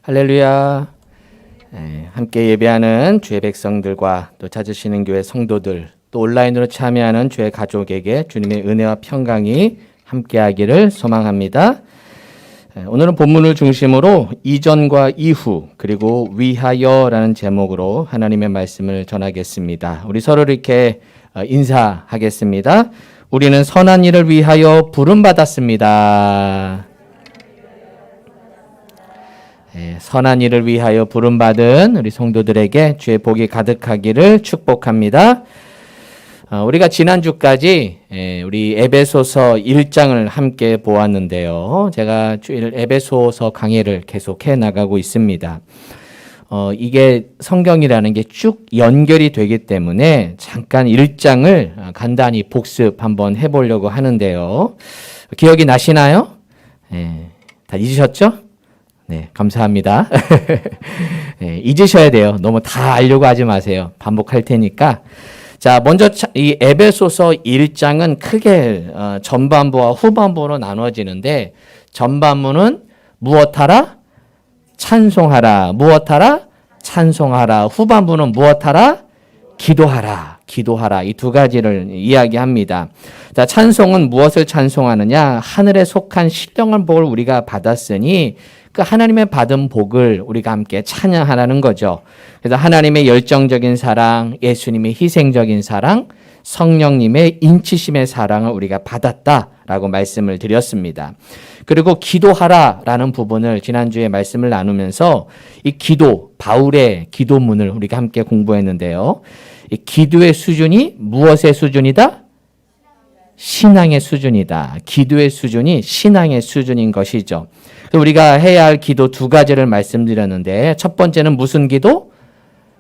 할렐루야. 함께 예배하는 주의 백성들과 또 찾으시는 교회 성도들, 또 온라인으로 참여하는 주의 가족에게 주님의 은혜와 평강이 함께하기를 소망합니다. 오늘은 본문을 중심으로 이전과 이후 그리고 위하여라는 제목으로 하나님의 말씀을 전하겠습니다. 우리 서로 이렇게 인사하겠습니다. 우리는 선한 일을 위하여 부름받았습니다. 선한 일을 위하여 부름받은 우리 성도들에게 주의 복이 가득하기를 축복합니다. 우리가 지난주까지 우리 에베소서 1장을 함께 보았는데요. 제가 에베소서 강의를 계속해 나가고 있습니다. 이게 성경이라는 게 쭉 연결이 되기 때문에 잠깐 1장을 간단히 복습 한번 해보려고 하는데요. 기억이 나시나요? 다 잊으셨죠? 네, 감사합니다. 네, 잊으셔야 돼요. 너무 다 알려고 하지 마세요. 반복할 테니까. 자, 먼저 이 에베소서 1장은 크게 전반부와 후반부로 나눠지는데, 전반부는 무엇하라? 찬송하라. 무엇하라? 찬송하라. 후반부는 무엇하라? 기도하라. 기도하라. 이 두 가지를 이야기합니다. 자, 찬송은 무엇을 찬송하느냐? 하늘에 속한 신령한 복을 우리가 받았으니 그 하나님의 받은 복을 우리가 함께 찬양하라는 거죠. 그래서 하나님의 열정적인 사랑, 예수님의 희생적인 사랑, 성령님의 인치심의 사랑을 우리가 받았다라고 말씀을 드렸습니다. 그리고 기도하라라는 부분을 지난주에 말씀을 나누면서 이 기도, 바울의 기도문을 우리가 함께 공부했는데요. 이 기도의 수준이 무엇의 수준이다? 신앙의 수준이다. 기도의 수준이 신앙의 수준인 것이죠. 우리가 해야 할 기도 두 가지를 말씀드렸는데, 첫 번째는 무슨 기도?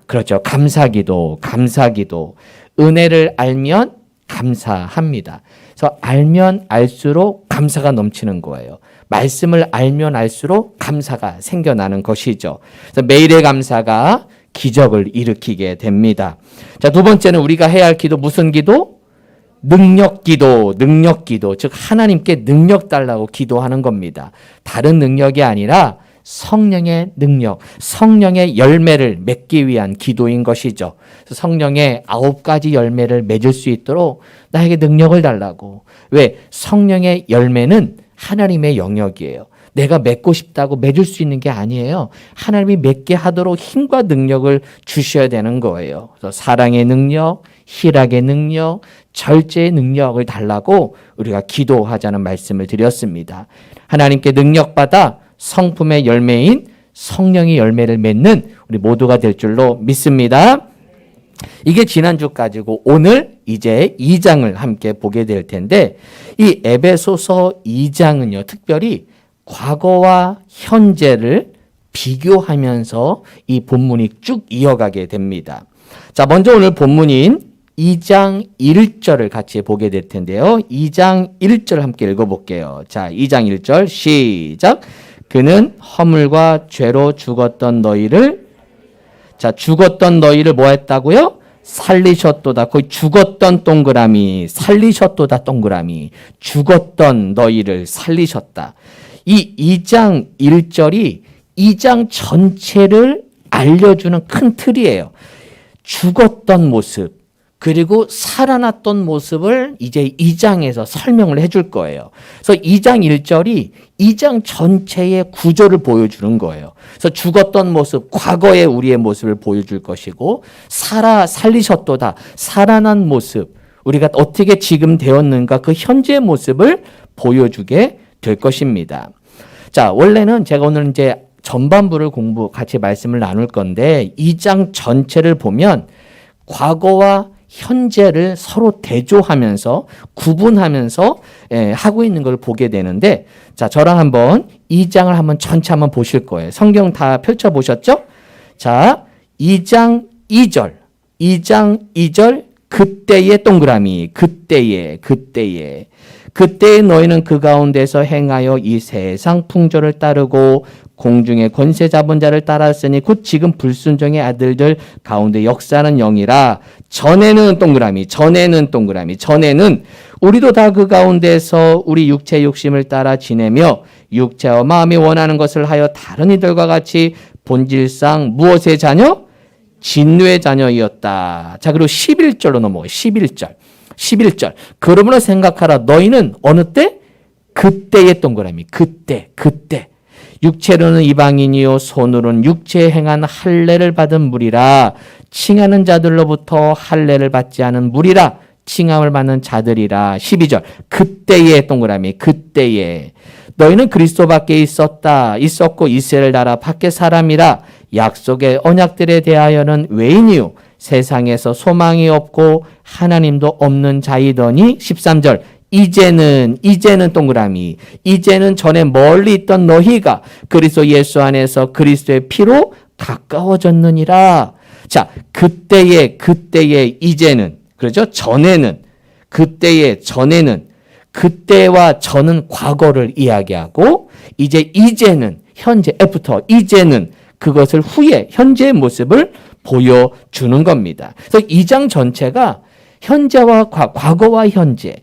그렇죠. 감사기도, 감사기도. 은혜를 알면 감사합니다. 그래서 알면 알수록 감사가 넘치는 거예요. 말씀을 알면 알수록 감사가 생겨나는 것이죠. 그래서 매일의 감사가 기적을 일으키게 됩니다. 자, 두 번째는 우리가 해야 할 기도 무슨 기도? 능력기도, 능력기도, 즉 하나님께 능력 달라고 기도하는 겁니다. 다른 능력이 아니라 성령의 능력, 성령의 열매를 맺기 위한 기도인 것이죠. 성령의 9가지 열매를 맺을 수 있도록 나에게 능력을 달라고. 왜? 성령의 열매는 하나님의 영역이에요. 내가 맺고 싶다고 맺을 수 있는 게 아니에요. 하나님이 맺게 하도록 힘과 능력을 주셔야 되는 거예요. 그래서 사랑의 능력, 희락의 능력, 절제의 능력을 달라고 우리가 기도하자는 말씀을 드렸습니다. 하나님께 능력받아 성품의 열매인 성령의 열매를 맺는 우리 모두가 될 줄로 믿습니다. 이게 지난주까지고 오늘 이제 2장을 함께 보게 될 텐데, 이 에베소서 2장은요, 특별히 과거와 현재를 비교하면서 이 본문이 쭉 이어가게 됩니다. 자, 먼저 오늘 본문인 2장 1절을 같이 보게 될 텐데요. 2장 1절 함께 읽어볼게요. 자, 2장 1절 시작. 그는 허물과 죄로 죽었던 너희를, 자, 죽었던 너희를 뭐 했다고요? 살리셨도다. 거의 죽었던 동그라미, 살리셨도다 동그라미. 죽었던 너희를 살리셨다. 이 2장 1절이 2장 전체를 알려주는 큰 틀이에요. 죽었던 모습, 그리고 살아났던 모습을 이제 2장에서 설명을 해줄 거예요. 그래서 2장 1절이 2장 전체의 구조를 보여주는 거예요. 그래서 죽었던 모습, 과거의 우리의 모습을 보여줄 것이고, 살리셨도다, 살아난 모습, 우리가 어떻게 지금 되었는가 그 현재의 모습을 보여주게 될 것입니다. 자, 원래는 제가 오늘 이제 전반부를 같이 말씀을 나눌 건데, 2장 전체를 보면 과거와 현재를 서로 대조하면서 구분하면서 하고 있는 걸 보게 되는데, 자, 저랑 한번 2장을 한번 전체 한번 보실 거예요. 성경 다 펼쳐 보셨죠? 자, 2장 2절, 2장 2절, 그때의 동그라미, 그때의 너희는 그 가운데서 행하여 이 세상 풍조를 따르고 공중의 권세 잡은 자를 따랐으니 곧 지금 불순종의 아들들 가운데 역사는 영이라. 전에는 동그라미, 전에는 우리도 다 그 가운데서 우리 육체 욕심을 따라 지내며 육체와 마음이 원하는 것을 하여 다른 이들과 같이 본질상 무엇의 자녀? 진노의 자녀이었다. 자, 그리고 11절로 넘어가요. 11절. 그러므로 생각하라. 너희는 어느 때? 그때의 동그라미. 그때. 육체로는 이방인이요 손으로는 육체에 행한 할례를 받은 무리라. 칭하는 자들로부터 할례를 받지 않은 무리라. 칭함을 받는 자들이라. 12절. 그때의 동그라미. 그때에 너희는 그리스도 밖에 있었고 이스라엘 나라 밖에 사람이라. 약속의 언약들에 대하여는 외인이요 세상에서 소망이 없고 하나님도 없는 자이더니. 13절. 이제는 동그라미. 이제는 전에 멀리 있던 너희가 그리스도 예수 안에서 그리스도의 피로 가까워졌느니라. 자, 그때의 이제는, 그렇죠? 전에는, 전에는, 그때와 전은 과거를 이야기하고, 이제는, 현재, 애프터, 이제는 그것을 후에, 현재의 모습을 보여주는 겁니다. 그래서 2장 전체가 현재와 과거와 현재,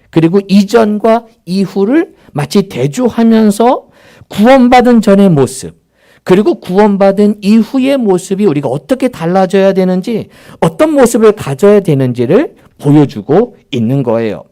그리고 이전과 이후를 마치 대조하면서 구원받은 전의 모습, 그리고 구원받은 이후의 모습이 우리가 어떻게 달라져야 되는지, 어떤 모습을 가져야 되는지를 보여주고 있는 거예요.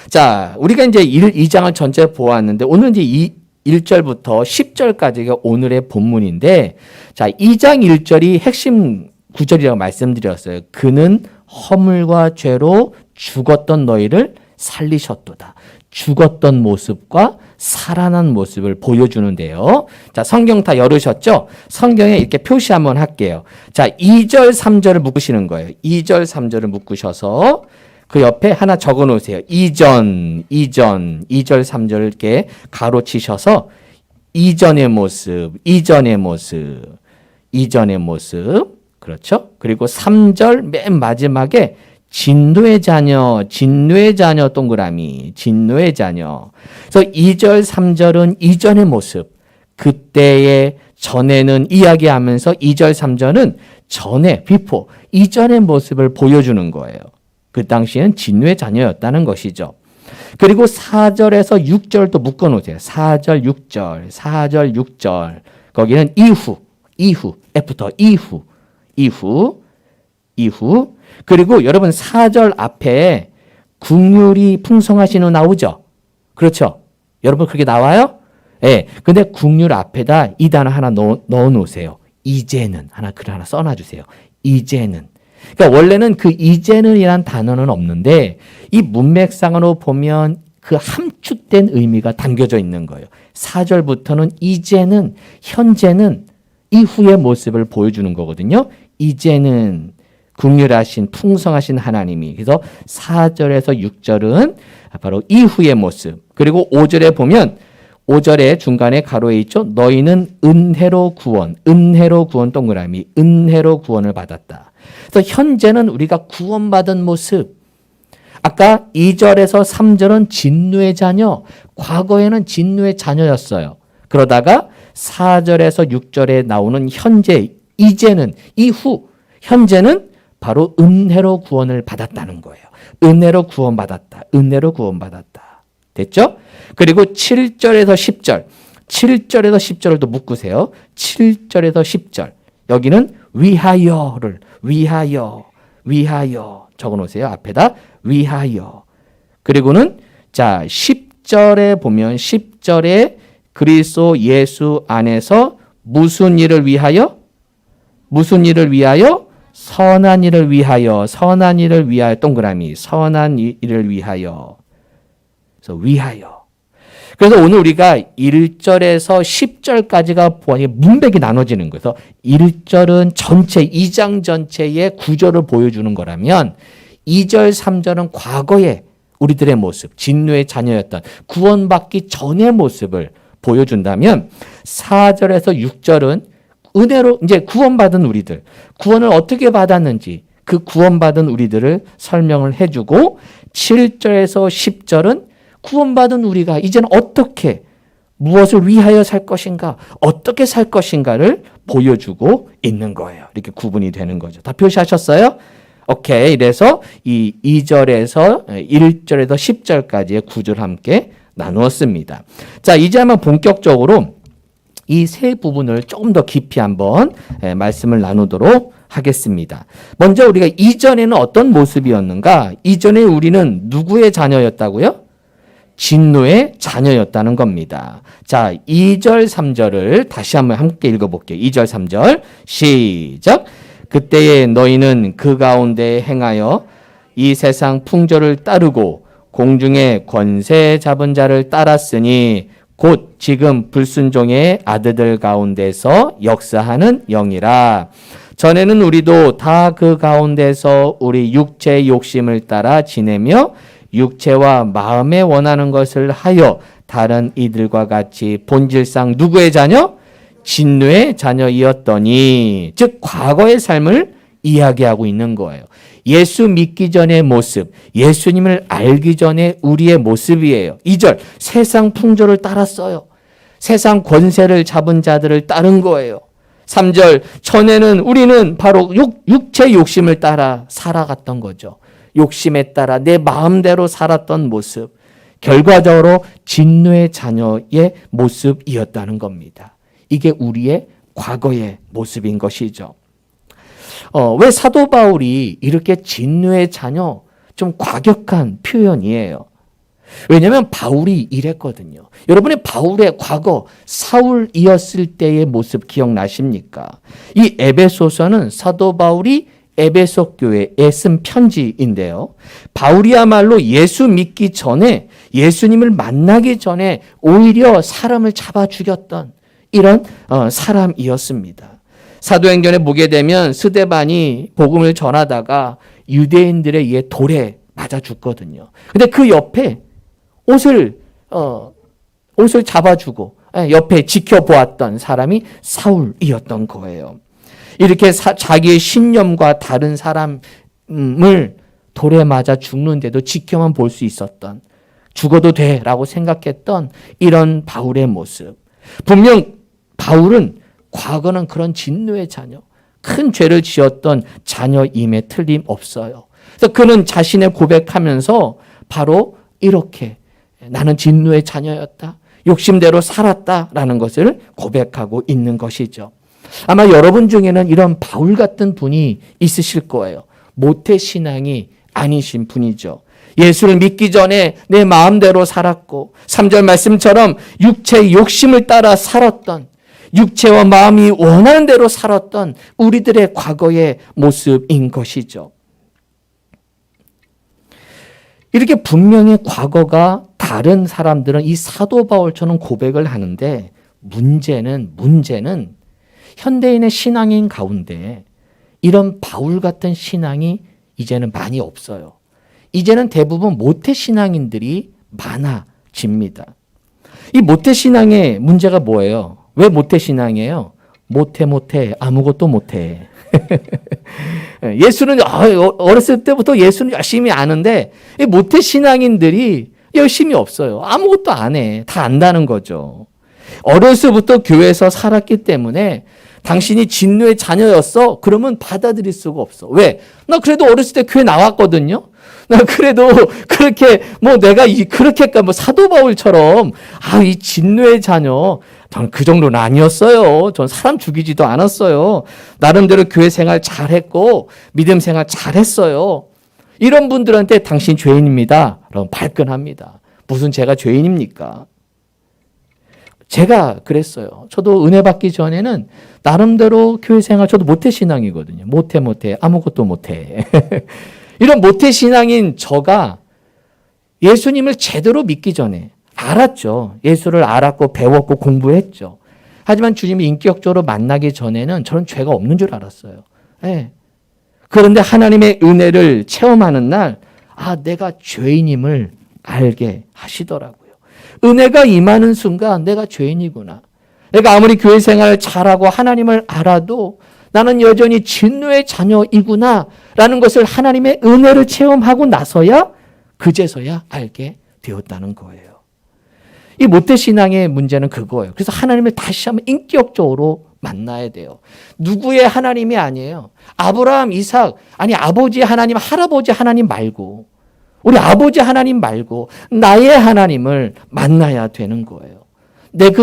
자, 우리가 이제 2장을 전체 보았는데, 오늘 이제 1절부터 10절까지가 오늘의 본문인데, 자, 2장 1절이 핵심 구절이라고 말씀드렸어요. 그는 허물과 죄로 죽었던 너희를 살리셨도다. 죽었던 모습과 살아난 모습을 보여주는데요. 자, 성경 다 열으셨죠? 성경에 이렇게 표시 한번 할게요. 자, 2절, 3절을 묶으시는 거예요. 2절, 3절을 묶으셔서 그 옆에 하나 적어 놓으세요. 2절, 3절을 이렇게 가로치셔서 이전의 모습. 그렇죠? 그리고 3절 맨 마지막에 진노의 자녀 동그라미, 진노의 자녀. 그래서 2절, 3절은 이전의 모습, 그때의 전에는 이야기하면서 2절, 3절은 전에, 비포, 이전의 모습을 보여주는 거예요. 그 당시에는 진노의 자녀였다는 것이죠. 그리고 4절에서 6절도 묶어 놓으세요. 4절, 6절. 거기는 이후, 애프터, 이후. 그리고 여러분 4절 앞에 국률이 풍성하신 후 나오죠? 그렇죠? 여러분 그렇게 나와요? 예. 근데 국률 앞에다 이 단어 하나 넣어 놓으세요. 이제는 글 하나 써놔 주세요. 이제는. 그러니까 원래는 그 이제는이란 단어는 없는데 이 문맥상으로 보면 그 함축된 의미가 담겨져 있는 거예요. 4절부터는 이제는, 현재는, 이후의 모습을 보여주는 거거든요. 이제는 긍휼하신 풍성하신 하나님이. 그래서 4절에서 6절은 바로 이후의 모습. 그리고 5절에 보면 5절에 중간에 가로에 있죠. 너희는 은혜로 구원 동그라미, 은혜로 구원을 받았다. 그래서 현재는 우리가 구원받은 모습. 아까 2절에서 3절은 진노의 자녀, 과거에는 진노의 자녀였어요. 그러다가 4절에서 6절에 나오는 현재, 이제는, 이후, 현재는 바로 은혜로 구원을 받았다는 거예요. 은혜로 구원받았다. 됐죠? 그리고 7절에서 10절을 또 묶으세요. 7절에서 10절. 여기는 위하여 적어 놓으세요. 앞에다 위하여. 그리고는 자, 10절에 보면 10절에 그리스도 예수 안에서 무슨 일을 위하여? 선한 일을 위하여 동그라미, 선한 일을 위하여. 그래서 위하여. 그래서 오늘 우리가 1절에서 10절까지가 문맥이 나눠지는 거예요. 그래서 1절은 전체, 2장 전체의 구조를 보여주는 거라면 2절, 3절은 과거의 우리들의 모습, 진노의 자녀였던 구원받기 전의 모습을 보여준다면 4절에서 6절은 은혜로 이제 구원받은 우리들, 구원을 어떻게 받았는지 그 구원받은 우리들을 설명을 해주고 7절에서 10절은 구원받은 우리가 이제는 어떻게 무엇을 위하여 살 것인가, 어떻게 살 것인가를 보여주고 있는 거예요. 이렇게 구분이 되는 거죠. 다 표시하셨어요? 오케이. 이래서 이 2절에서 1절에서 10절까지의 구절 함께 나누었습니다. 자, 이제 한번 본격적으로 이 세 부분을 조금 더 깊이 한번 말씀을 나누도록 하겠습니다. 먼저 우리가 이전에는 어떤 모습이었는가? 이전에 우리는 누구의 자녀였다고요? 진노의 자녀였다는 겁니다. 자, 2절, 3절을 다시 한번 함께 읽어볼게요. 2절, 3절 시작. 그때에 너희는 그 가운데 행하여 이 세상 풍조를 따르고 공중의 권세 잡은 자를 따랐으니 곧 지금 불순종의 아들들 가운데서 역사하는 영이라. 전에는 우리도 다 그 가운데서 우리 육체의 욕심을 따라 지내며 육체와 마음에 원하는 것을 하여 다른 이들과 같이 본질상 누구의 자녀? 진노의 자녀이었더니, 즉 과거의 삶을 이야기하고 있는 거예요. 예수 믿기 전의 모습, 예수님을 알기 전에 우리의 모습이에요. 2절, 세상 풍조를 따랐어요. 세상 권세를 잡은 자들을 따른 거예요. 3절, 전에는 우리는 바로 육체 욕심을 따라 살아갔던 거죠. 욕심에 따라 내 마음대로 살았던 모습, 결과적으로 진노의 자녀의 모습이었다는 겁니다. 이게 우리의 과거의 모습인 것이죠. 왜 사도 바울이 이렇게 진노의 자녀, 좀 과격한 표현이에요. 왜냐하면 바울이 이랬거든요. 여러분이 바울의 과거 사울이었을 때의 모습 기억나십니까? 이 에베소서는 사도 바울이 에베소 교회에 쓴 편지인데요. 바울이야말로 예수 믿기 전에, 예수님을 만나기 전에 오히려 사람을 잡아 죽였던 이런 사람이었습니다. 사도행전에 보게 되면 스데반이 복음을 전하다가 유대인들에 의해 돌에 맞아 죽거든요. 근데 그 옆에 옷을 잡아주고 옆에 지켜보았던 사람이 사울이었던 거예요. 이렇게 자기의 신념과 다른 사람을 돌에 맞아 죽는데도 지켜만 볼 수 있었던, 죽어도 돼라고 생각했던 이런 바울의 모습. 분명 바울은 과거는 그런 진노의 자녀, 큰 죄를 지었던 자녀임에 틀림없어요. 그래서 그는 자신의 고백하면서 바로 이렇게 나는 진노의 자녀였다, 욕심대로 살았다라는 것을 고백하고 있는 것이죠. 아마 여러분 중에는 이런 바울 같은 분이 있으실 거예요. 모태신앙이 아니신 분이죠. 예수를 믿기 전에 내 마음대로 살았고 3절 말씀처럼 육체의 욕심을 따라 살았던, 육체와 마음이 원하는 대로 살았던 우리들의 과거의 모습인 것이죠. 이렇게 분명히 과거가 다른 사람들은 이 사도 바울처럼 고백을 하는데 문제는 현대인의 신앙인 가운데 이런 바울 같은 신앙이 이제는 많이 없어요. 이제는 대부분 모태신앙인들이 많아집니다. 이 모태신앙의 문제가 뭐예요? 왜 모태신앙이에요? 못해 아무것도 못해. 예수는 어렸을 때부터 예수는 열심히 아는데 이 모태신앙인들이 열심히 없어요. 아무것도 안 해. 다 안다는 거죠. 어렸을부터 교회에서 살았기 때문에 당신이 진노의 자녀였어? 그러면 받아들일 수가 없어. 왜? 나 그래도 어렸을 때 교회 나왔거든요. 나 그래도 그렇게 내가 그렇게까지 사도 바울처럼 이 진노의 자녀, 저는 그 정도는 아니었어요. 전 사람 죽이지도 않았어요. 나름대로 교회 생활 잘했고 믿음 생활 잘했어요. 이런 분들한테 당신 죄인입니다. 그럼 발끈합니다. 무슨 제가 죄인입니까? 제가 그랬어요. 저도 은혜 받기 전에는 나름대로 교회 생활, 저도 모태신앙이거든요. 못해 아무것도 못해. 이런 모태신앙인 저가 예수님을 제대로 믿기 전에 알았죠. 예수를 알았고 배웠고 공부했죠. 하지만 주님을 인격적으로 만나기 전에는 저는 죄가 없는 줄 알았어요. 네. 그런데 하나님의 은혜를 체험하는 날, 내가 죄인임을 알게 하시더라고요. 은혜가 임하는 순간 내가 죄인이구나. 내가 아무리 교회 생활을 잘하고 하나님을 알아도 나는 여전히 진노의 자녀이구나 라는 것을 하나님의 은혜를 체험하고 나서야 그제서야 알게 되었다는 거예요. 이 모태신앙의 문제는 그거예요. 그래서 하나님을 다시 한번 인격적으로 만나야 돼요. 누구의 하나님이 아니에요. 아브라함, 이삭, 아니 아버지 하나님, 할아버지 하나님 말고 우리 아버지 하나님 말고 나의 하나님을 만나야 되는 거예요.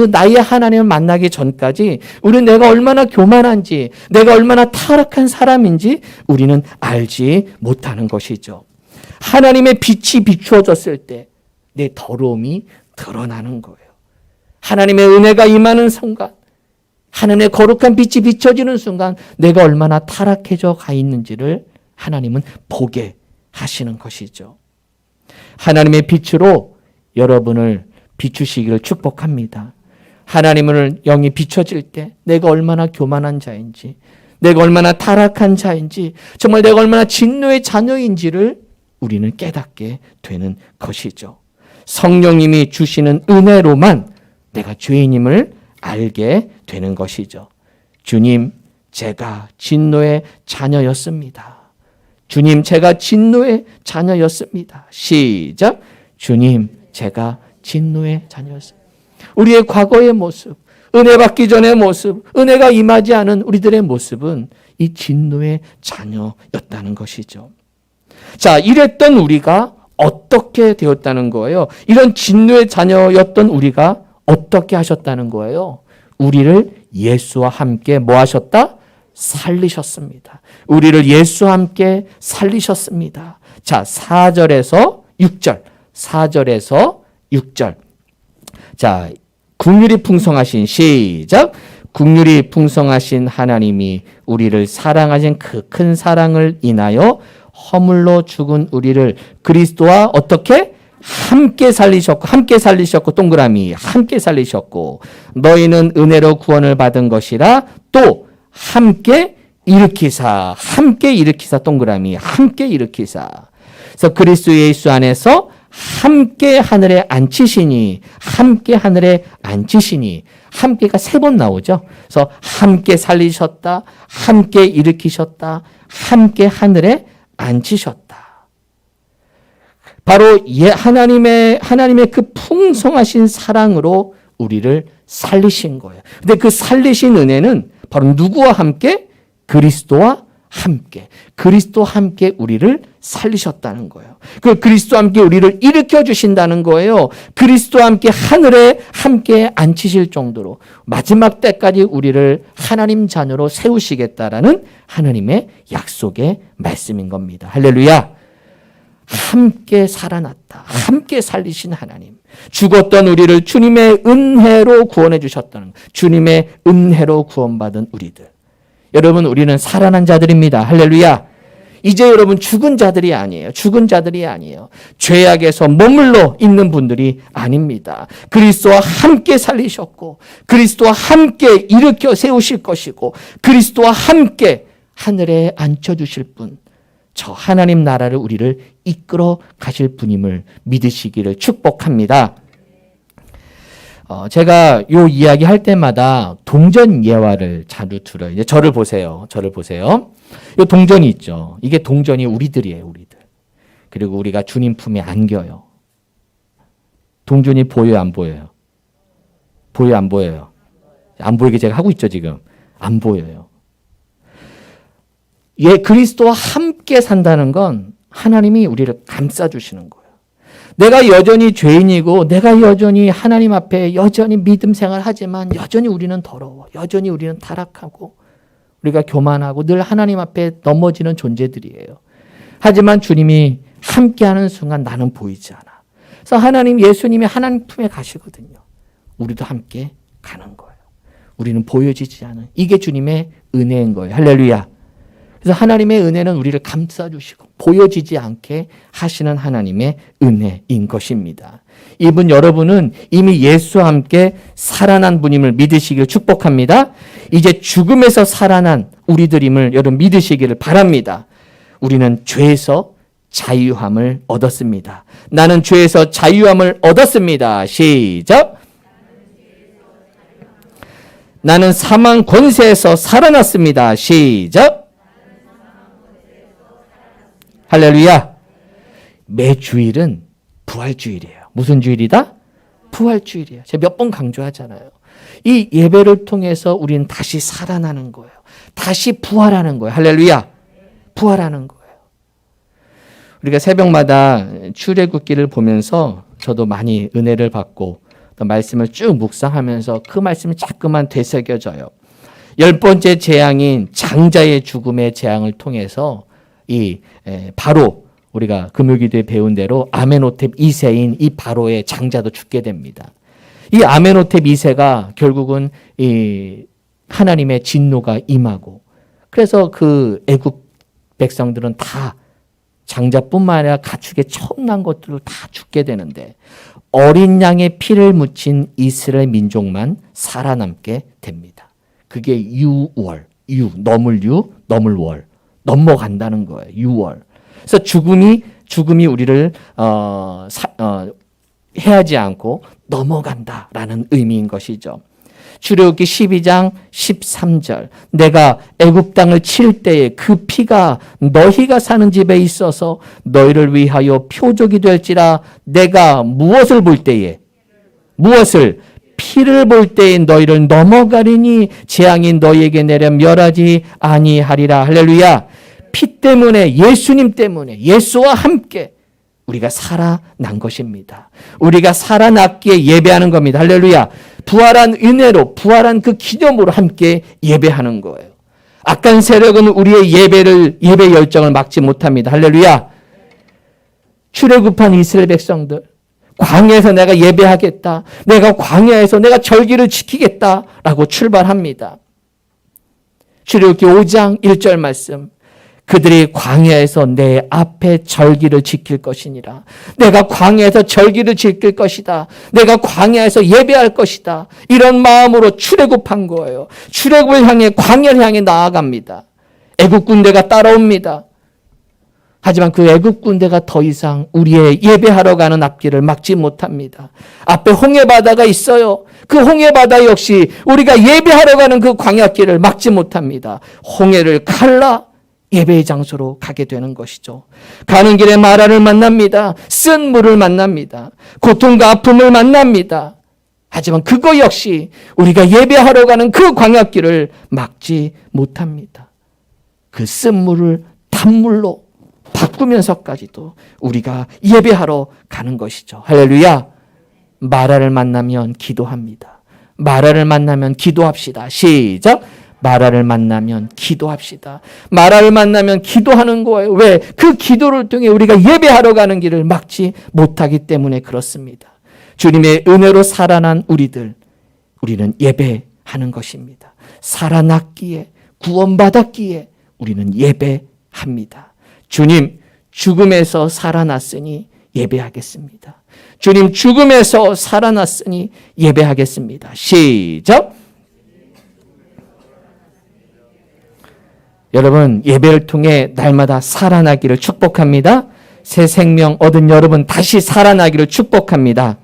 나의 하나님을 만나기 전까지 우리는 내가 얼마나 교만한지, 내가 얼마나 타락한 사람인지 우리는 알지 못하는 것이죠. 하나님의 빛이 비추어졌을 때 내 더러움이 드러나는 거예요. 하나님의 은혜가 임하는 순간, 하나님의 거룩한 빛이 비춰지는 순간 내가 얼마나 타락해져 가 있는지를 하나님은 보게 하시는 것이죠. 하나님의 빛으로 여러분을 비추시기를 축복합니다. 하나님을 영이 비춰질 때 내가 얼마나 교만한 자인지, 내가 얼마나 타락한 자인지, 정말 내가 얼마나 진노의 자녀인지를 우리는 깨닫게 되는 것이죠. 성령님이 주시는 은혜로만 내가 죄인임을 알게 되는 것이죠. 주님, 제가 진노의 자녀였습니다. 주님, 제가 진노의 자녀였습니다. 시작. 주님, 제가 진노의 자녀였습니다. 우리의 과거의 모습, 은혜 받기 전의 모습, 은혜가 임하지 않은 우리들의 모습은 이 진노의 자녀였다는 것이죠. 자, 이랬던 우리가 어떻게 되었다는 거예요? 이런 진노의 자녀였던 우리가 어떻게 하셨다는 거예요? 우리를 예수와 함께 뭐 하셨다? 살리셨습니다. 우리를 예수와 함께 살리셨습니다. 자, 4절에서 6절. 4절에서 6절. 자, 긍휼이 풍성하신 시작. 긍휼이 풍성하신 하나님이 우리를 사랑하신 그 큰 사랑을 인하여 허물로 죽은 우리를 그리스도와 어떻게? 함께 살리셨고 동그라미 함께 살리셨고 너희는 은혜로 구원을 받은 것이라 또 함께 일으키사 동그라미 함께 일으키사. 그래서 그리스도 예수 안에서 함께 하늘에 앉히시니 함께가 3번 나오죠. 그래서 함께 살리셨다, 함께 일으키셨다, 함께 하늘에 앉히셨다. 바로 하나님의 그 풍성하신 사랑으로 우리를 살리신 거예요. 근데 그 살리신 은혜는 바로 누구와 함께? 그리스도와 함께 우리를 살리셨다는 거예요. 그 그리스도와 함께 우리를 일으켜 주신다는 거예요. 그리스도와 함께 하늘에 함께 앉히실 정도로 마지막 때까지 우리를 하나님 자녀로 세우시겠다라는 하나님의 약속의 말씀인 겁니다. 할렐루야. 함께 살아났다. 함께 살리신 하나님. 죽었던 우리를 주님의 은혜로 구원해 주셨다는 거예요. 주님의 은혜로 구원받은 우리들. 여러분, 우리는 살아난 자들입니다. 할렐루야. 이제 여러분 죽은 자들이 아니에요. 죄악에서 머물러 있는 분들이 아닙니다. 그리스도와 함께 살리셨고 그리스도와 함께 일으켜 세우실 것이고 그리스도와 함께 하늘에 앉혀주실 분, 저 하나님 나라를 우리를 이끌어 가실 분임을 믿으시기를 축복합니다. 제가 요 이야기 할 때마다 동전 예화를 자주 들어요. 이제 저를 보세요. 요 동전이 있죠. 이게 동전이 우리들이에요, 우리들. 그리고 우리가 주님 품에 안겨요. 동전이 보여요, 안 보여요? 보여요, 안 보여요? 안 보이게 제가 하고 있죠, 지금. 안 보여요. 그리스도와 함께 산다는 건 하나님이 우리를 감싸주시는 거예요. 내가 여전히 죄인이고 내가 여전히 하나님 앞에 여전히 믿음 생활하지만 여전히 우리는 더러워. 여전히 우리는 타락하고 우리가 교만하고 늘 하나님 앞에 넘어지는 존재들이에요. 하지만 주님이 함께하는 순간 나는 보이지 않아. 그래서 예수님이 하나님 품에 가시거든요. 우리도 함께 가는 거예요. 우리는 보여지지 않은. 이게 주님의 은혜인 거예요. 할렐루야. 그래서 하나님의 은혜는 우리를 감싸주시고 보여지지 않게 하시는 하나님의 은혜인 것입니다. 여러분은 이미 예수와 함께 살아난 분임을 믿으시기를 축복합니다. 이제 죽음에서 살아난 우리들임을 여러분 믿으시기를 바랍니다. 우리는 죄에서 자유함을 얻었습니다. 나는 죄에서 자유함을 얻었습니다. 시작. 나는 사망 권세에서 살아났습니다. 시작. 할렐루야. 매 주일은 부활주일이에요. 무슨 주일이다? 부활주일이에요. 제가 몇 번 강조하잖아요. 이 예배를 통해서 우리는 다시 살아나는 거예요. 다시 부활하는 거예요. 할렐루야. 부활하는 거예요. 우리가 새벽마다 출애굽기를 보면서 저도 많이 은혜를 받고 또 말씀을 쭉 묵상하면서 그 말씀이 자꾸만 되새겨져요. 10번째 재앙인 장자의 죽음의 재앙을 통해서 바로 우리가 금요기도에 배운 대로 아멘호텝 2세인 이 바로의 장자도 죽게 됩니다. 이 아멘호텝 2세가 결국은 이 하나님의 진노가 임하고, 그래서 그 애굽 백성들은 다 장자뿐만 아니라 가축의 처음 난 것들을 다 죽게 되는데, 어린 양의 피를 묻힌 이스라엘 민족만 살아남게 됩니다. 그게 유월, 넘을 월, 넘어간다는 거예요. 유월. 그래서 죽음이 우리를 해하지 않고 넘어간다라는 의미인 것이죠. 출애굽기 12장 13절, 내가 애굽 땅을 칠 때에 그 피가 너희가 사는 집에 있어서 너희를 위하여 표적이 될지라. 내가 무엇을 볼 때에, 피를 볼 때에 너희를 넘어가리니 재앙이 너희에게 내려 멸하지 아니하리라. 할렐루야. 피 때문에, 예수님 때문에, 예수와 함께 우리가 살아난 것입니다. 우리가 살아났기에 예배하는 겁니다. 할렐루야. 부활한 은혜로, 부활한 그 기념으로 함께 예배하는 거예요. 악한 세력은 우리의 예배 열정을 막지 못합니다. 할렐루야. 출애굽한 이스라엘 백성들, 광야에서 내가 예배하겠다, 내가 광야에서 내가 절기를 지키겠다라고 출발합니다. 출애굽기 5장 1절 말씀, 그들이 광야에서 내 앞에 절기를 지킬 것이니라. 내가 광야에서 절기를 지킬 것이다. 내가 광야에서 예배할 것이다. 이런 마음으로 출애굽한 거예요. 출애굽을 향해, 광야를 향해 나아갑니다. 애굽 군대가 따라옵니다. 하지만 그 애굽 군대가 더 이상 우리의 예배하러 가는 앞길을 막지 못합니다. 앞에 홍해바다가 있어요. 그 홍해바다 역시 우리가 예배하러 가는 그 광야길을 막지 못합니다. 홍해를 갈라 예배의 장소로 가게 되는 것이죠. 가는 길에 마라를 만납니다. 쓴 물을 만납니다. 고통과 아픔을 만납니다. 하지만 그거 역시 우리가 예배하러 가는 그 광야길을 막지 못합니다. 그 쓴 물을 단물로 바꾸면서까지도 우리가 예배하러 가는 것이죠. 할렐루야. 마라를 만나면 기도합니다. 마라를 만나면 기도합시다. 시작. 마라를 만나면 기도합시다. 마라를 만나면 기도하는 거예요. 왜? 그 기도를 통해 우리가 예배하러 가는 길을 막지 못하기 때문에 그렇습니다. 주님의 은혜로 살아난 우리는 예배하는 것입니다. 살아났기에, 구원받았기에 우리는 예배합니다. 주님, 죽음에서 살아났으니 예배하겠습니다. 주님, 죽음에서 살아났으니 예배하겠습니다. 시작. 여러분, 예배를 통해 날마다 살아나기를 축복합니다. 새 생명 얻은 여러분, 다시 살아나기를 축복합니다.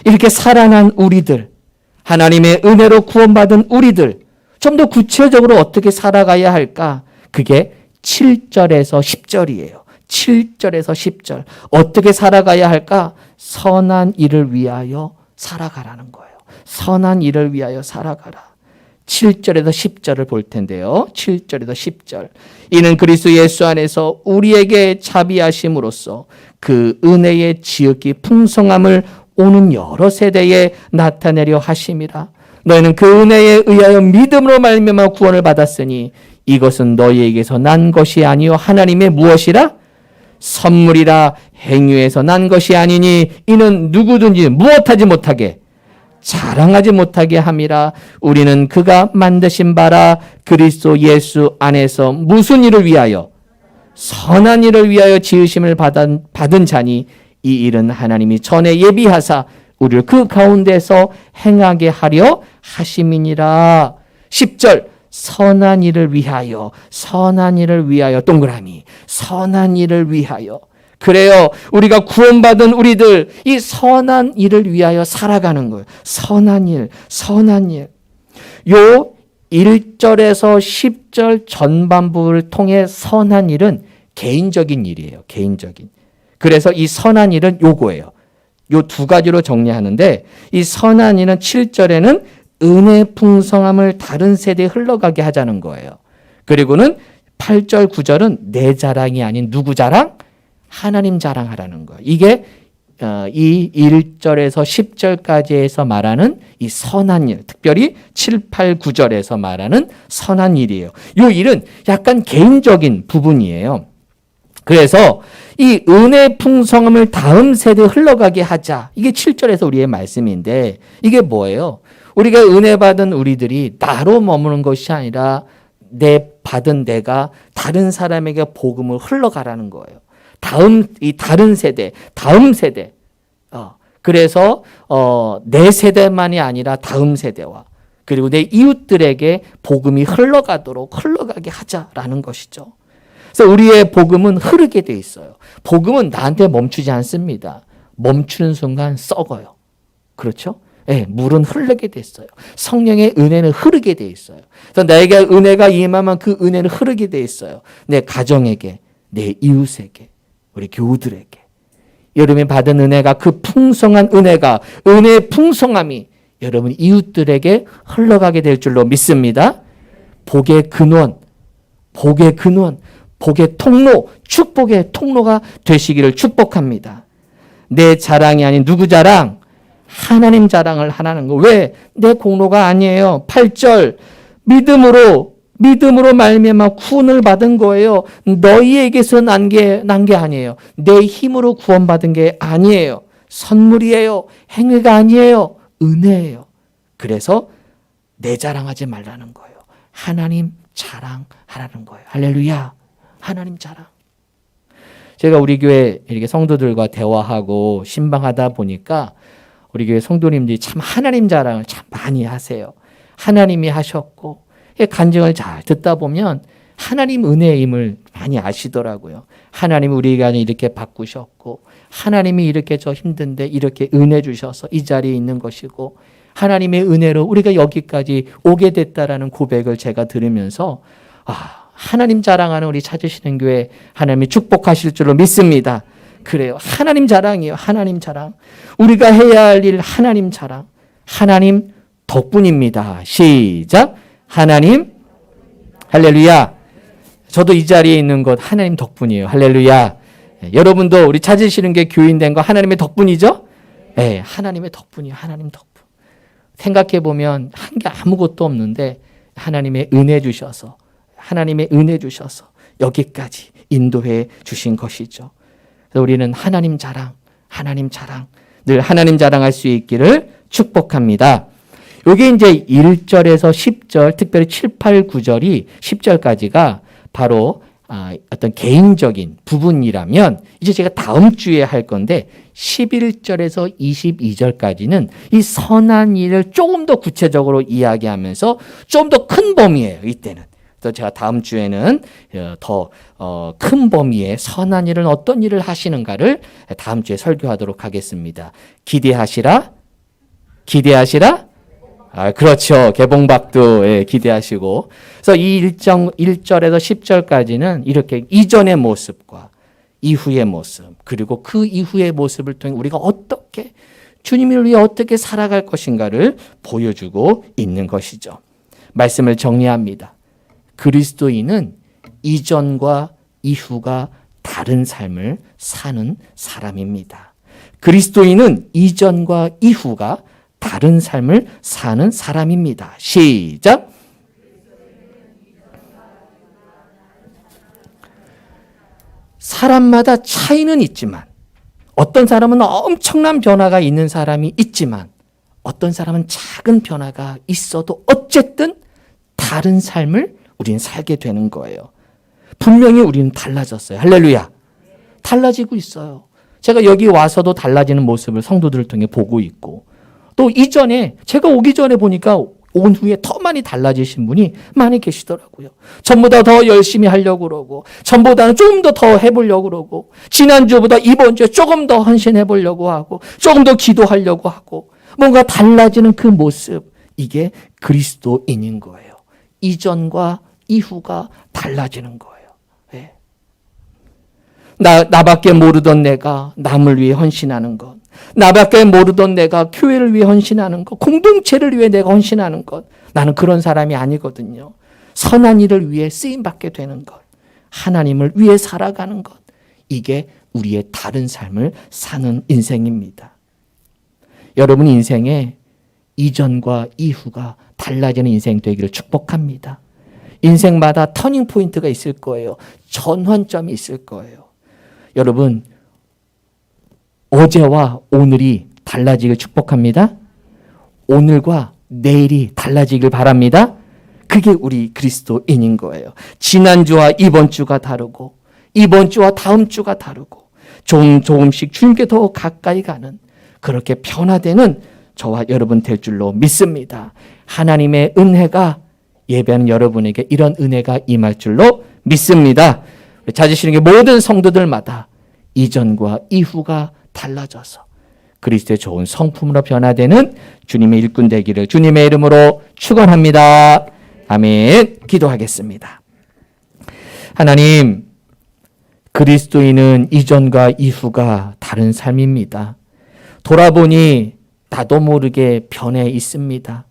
이렇게 살아난 우리들, 하나님의 은혜로 구원받은 우리들, 좀 더 구체적으로 어떻게 살아가야 할까? 그게 7절에서 10절이에요. 7절에서 10절. 어떻게 살아가야 할까? 선한 일을 위하여 살아가라는 거예요. 선한 일을 위하여 살아가라. 7절에서 10절을 볼 텐데요. 7절에서 10절. 이는 그리스도 예수 안에서 우리에게 자비하심으로써 그 은혜의 지극히 풍성함을 오는 여러 세대에 나타내려 하심이라. 너희는 그 은혜에 의하여 믿음으로 말미암아 구원을 받았으니 이것은 너희에게서 난 것이 아니요 하나님의 무엇이라? 선물이라. 행위에서 난 것이 아니니 이는 누구든지 무엇하지 못하게, 자랑하지 못하게 함이라. 우리는 그가 만드신 바라 그리스도 예수 안에서 무슨 일을 위하여? 선한 일을 위하여 지으심을 받은 자니 이 일은 하나님이 전에 예비하사 우리를 그 가운데서 행하게 하려 하심이니라. 10절. 선한 일을 위하여, 선한 일을 위하여, 동그라미, 선한 일을 위하여. 그래요. 우리가 구원받은 우리들, 이 선한 일을 위하여 살아가는 거예요. 선한 일, 선한 일. 요 1절에서 10절 전반부를 통해 선한 일은 개인적인 일이에요. 개인적인. 그래서 이 선한 일은 요거예요. 요 두 가지로 정리하는데 이 선한 이는 7절에는 은혜 풍성함을 다른 세대에 흘러가게 하자는 거예요. 그리고는 8절, 9절은 내 자랑이 아닌 누구 자랑? 하나님 자랑하라는 거예요. 이게 이 1절에서 10절까지에서 말하는 이 선한 일, 특별히 7, 8, 9절에서 말하는 선한 일이에요. 이 일은 약간 개인적인 부분이에요. 그래서 이 은혜 풍성함을 다음 세대에 흘러가게 하자. 이게 7절에서 우리의 말씀인데 이게 뭐예요? 우리가 은혜 받은 우리들이 나로 머무는 것이 아니라 내 받은 내가 다른 사람에게 복음을 흘러가라는 거예요. 다른 세대, 다음 세대. 그래서 내 세대만이 아니라 다음 세대와 그리고 내 이웃들에게 복음이 흘러가게 하자라는 것이죠. 그래서 우리의 복음은 흐르게 돼 있어요. 복음은 나한테 멈추지 않습니다. 멈추는 순간 썩어요. 그렇죠? 네, 물은 흐르게 됐어요. 성령의 은혜는 흐르게 돼 있어요. 그래서 나에게 은혜가 임하면 그 은혜는 흐르게 돼 있어요. 내 가정에게, 내 이웃에게, 우리 교우들에게. 여러분이 받은 은혜가 그 풍성한 은혜가 은혜의 풍성함이 여러분 이웃들에게 흘러가게 될 줄로 믿습니다. 복의 근원, 복의 통로, 축복의 통로가 되시기를 축복합니다. 내 자랑이 아닌 누구 자랑? 하나님 자랑을 하라는 거. 왜? 내 공로가 아니에요. 8절 믿음으로 말미암아 구원을 받은 거예요. 너희에게서 난 게 아니에요. 내 힘으로 구원받은 게 아니에요. 선물이에요. 행위가 아니에요. 은혜예요. 그래서 내 자랑하지 말라는 거예요. 하나님 자랑하라는 거예요. 할렐루야. 하나님 자랑. 제가 우리 교회 이렇게 성도들과 대화하고 신방하다 보니까 우리 교회 성도님들이 참 하나님 자랑을 참 많이 하세요. 하나님이 하셨고 간증을 잘 듣다 보면 하나님 은혜의 힘을 많이 아시더라고요. 하나님이 우리가 이렇게 바꾸셨고 하나님이 이렇게 저 힘든데 이렇게 은혜 주셔서 이 자리에 있는 것이고 하나님의 은혜로 우리가 여기까지 오게 됐다라는 고백을 제가 들으면서 하나님 자랑하는 우리 찾으시는 교회 하나님이 축복하실 줄로 믿습니다. 그래요. 하나님 자랑이에요. 하나님 자랑. 우리가 해야 할 일 하나님 자랑. 하나님 덕분입니다. 시작. 하나님 할렐루야. 저도 이 자리에 있는 것 하나님 덕분이에요. 할렐루야. 여러분도 우리 찾으시는 게 교인 된 거 하나님의 덕분이죠? 네, 하나님의 덕분이에요. 하나님 덕분. 생각해 보면 한 게 아무것도 없는데 하나님의 은혜 주셔서 여기까지 인도해 주신 것이죠. 그래서 우리는 하나님 자랑, 늘 하나님 자랑할 수 있기를 축복합니다. 이게 이제 1절에서 10절, 특별히 7, 8, 9절이 10절까지가 바로 어떤 개인적인 부분이라면 이제 제가 다음 주에 할 건데 11절에서 22절까지는 이 선한 일을 조금 더 구체적으로 이야기하면서 좀 더 큰 범위예요. 이때는. 그래서 제가 다음 주에는 더 큰 범위의 선한 일은 어떤 일을 하시는가를 다음 주에 설교하도록 하겠습니다. 기대하시라. 그렇죠. 개봉박도 기대하시고. 그래서 이 1절에서 10절까지는 이렇게 이전의 모습과 이후의 모습, 그리고 그 이후의 모습을 통해 우리가 어떻게 주님을 위해 어떻게 살아갈 것인가를 보여주고 있는 것이죠. 말씀을 정리합니다. 그리스도인은 이전과 이후가 다른 삶을 사는 사람입니다. 그리스도인은 이전과 이후가 다른 삶을 사는 사람입니다. 시작. 사람마다 차이는 있지만 어떤 사람은 엄청난 변화가 있는 사람이 있지만 어떤 사람은 작은 변화가 있어도 어쨌든 다른 삶을 우리는 살게 되는 거예요. 분명히 우리는 달라졌어요. 할렐루야. 달라지고 있어요. 제가 여기 와서도 달라지는 모습을 성도들을 통해 보고 있고 또 이전에 제가 오기 전에 보니까 온 후에 더 많이 달라지신 분이 많이 계시더라고요. 전보다 더 열심히 하려고 그러고 전보다는 조금 더 해보려고 그러고 지난주보다 이번 주에 조금 더 헌신해보려고 하고 조금 더 기도하려고 하고 뭔가 달라지는 그 모습, 이게 그리스도인인 거예요. 이전과 이후가 달라지는 거예요. 네. 나밖에 모르던 내가 남을 위해 헌신하는 것, 나밖에 모르던 내가 교회를 위해 헌신하는 것, 공동체를 위해 내가 헌신하는 것, 나는 그런 사람이 아니거든요. 선한 일을 위해 쓰임받게 되는 것, 하나님을 위해 살아가는 것, 이게 우리의 다른 삶을 사는 인생입니다. 여러분 인생에 이전과 이후가 달라지는 인생 되기를 축복합니다. 인생마다 터닝 포인트가 있을 거예요. 전환점이 있을 거예요. 여러분, 어제와 오늘이 달라지길 축복합니다. 오늘과 내일이 달라지길 바랍니다. 그게 우리 그리스도인인 거예요. 지난주와 이번 주가 다르고 이번 주와 다음 주가 다르고 조금씩 주님께 더 가까이 가는 그렇게 변화되는 저와 여러분 될 줄로 믿습니다. 하나님의 은혜가 예배하는 여러분에게 이런 은혜가 임할 줄로 믿습니다. 찾으시는 게 모든 성도들마다 이전과 이후가 달라져서 그리스도의 좋은 성품으로 변화되는 주님의 일꾼 되기를 주님의 이름으로 축원합니다. 아멘. 기도하겠습니다. 하나님, 그리스도인은 이전과 이후가 다른 삶입니다. 돌아보니 나도 모르게 변해 있습니다.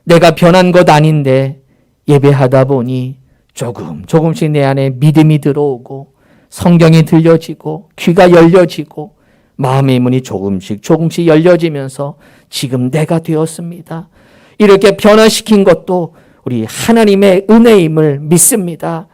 내가 변한 것 아닌데 예배하다 보니 조금씩 내 안에 믿음이 들어오고 성경이 들려지고 귀가 열려지고 마음의 문이 조금씩 열려지면서 지금 내가 되었습니다. 이렇게 변화시킨 것도 우리 하나님의 은혜임을 믿습니다.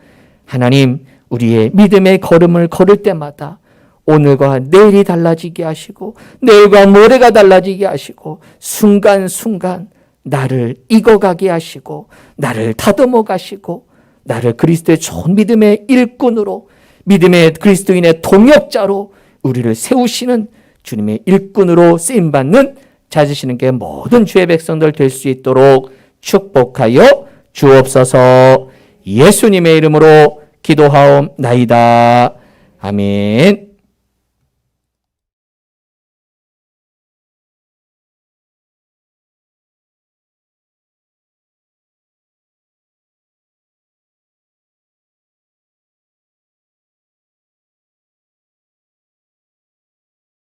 하나님, 우리의 믿음의 걸음을 걸을 때마다 오늘과 내일이 달라지게 하시고 내일과 모레가 달라지게 하시고 순간순간 나를 익어가게 하시고 나를 다듬어 가시고 나를 그리스도의 좋은 믿음의 일꾼으로 믿음의 그리스도인의 동역자로 우리를 세우시는 주님의 일꾼으로 쓰임받는 찾으시는 게 모든 주의 백성들 될 수 있도록 축복하여 주옵소서. 예수님의 이름으로 기도하옵나이다. 아멘.